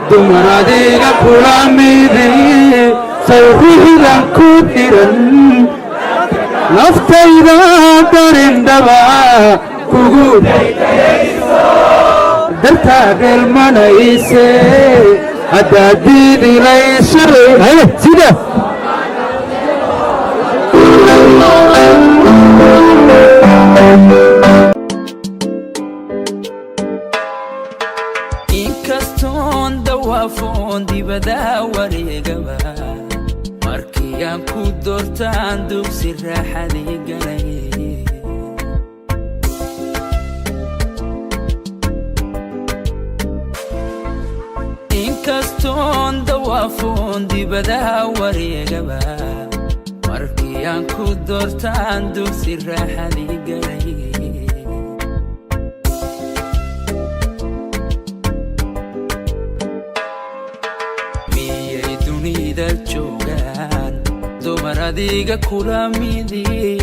dumaradiga kula midii sawrihidan ku diran naftayda darindhaba kugu dartaa dheelmanayse haddaad diidilayshay sida inkastoon dawaafoon dibadaha wareegaba markii aan ku doortaan dugsi raaxadii galay inkastoon dawaafoon dibadaha wareegaba markii aan ku doortaan dugsi raaxadii galay dumar adiga kula midii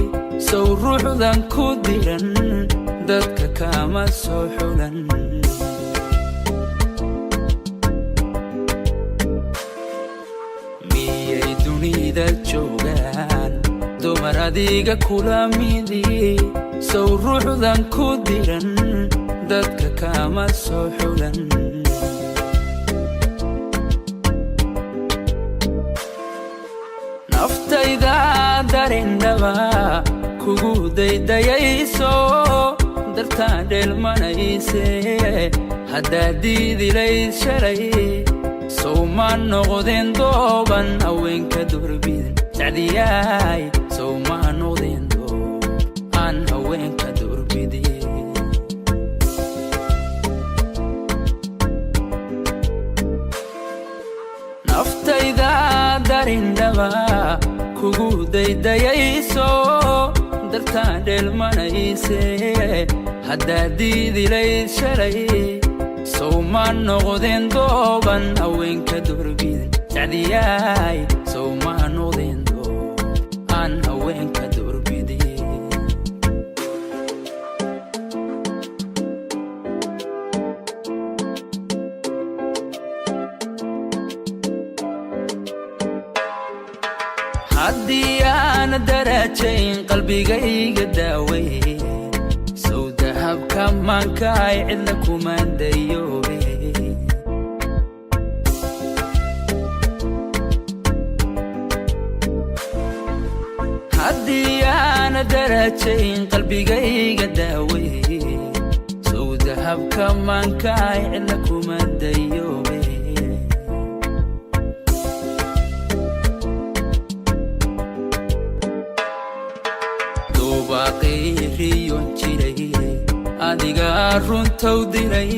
sow ruuxdan ku diran dadka kama soo xulan miyay dunida joogaan dumar adiga kula midii sow ruuxdan ku diran dadka kama soo xulan naftayda darindhaba kugu daydayayso dartaa dheelmanayse haddaad diidilayd shalay sow ma noqdeen dooban haweenka durbidan sacdiyaay sow ma noqdeen doob aan haweenka durbidin naftayda darindhaba kugu daydayayso dartaa dheelmanayse haddaad diidilayd shalay sow ma noqdeen dooban haweenka durbidan sacdiyaay sow ma noqdeen doob aan haweenka durbidin haddii aan darajayn qalbigayga daaway sow dahabka maankaay cidna kuma dayoobe haddii aan darajayn qalbigayga daaway sow dahabka maankaay cidna kuma dayoobe baaqiriyon jiray adiga runtow diray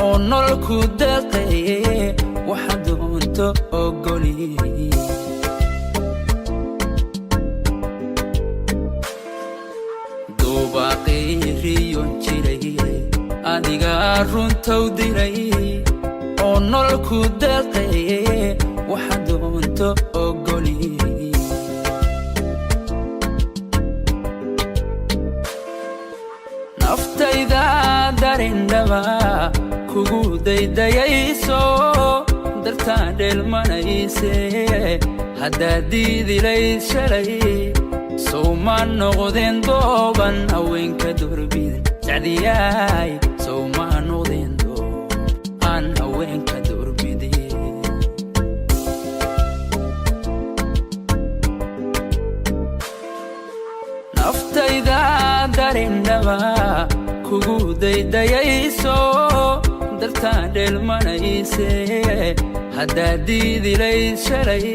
oo nololku deeqaye waxa doonto ogoli baaqiriyon jiray adiga runtow diray oo nololku deeqaye waxa doonto ogoli naftayda darindhaba kugu daydayayso dartaa dheelmanayse haddaad diidilayd shalay sow ma noqdeen dooban haweenka durbidan sacdiyaay sow ma noqdeen doob aan haweenka durbidin naftayda darindhaba kugu daydayayso dartaa dheelmanayse haddaad diidilayd shalay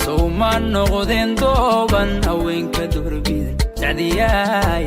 sow ma noqdeen dooban haweenka durbidan sacdiyaay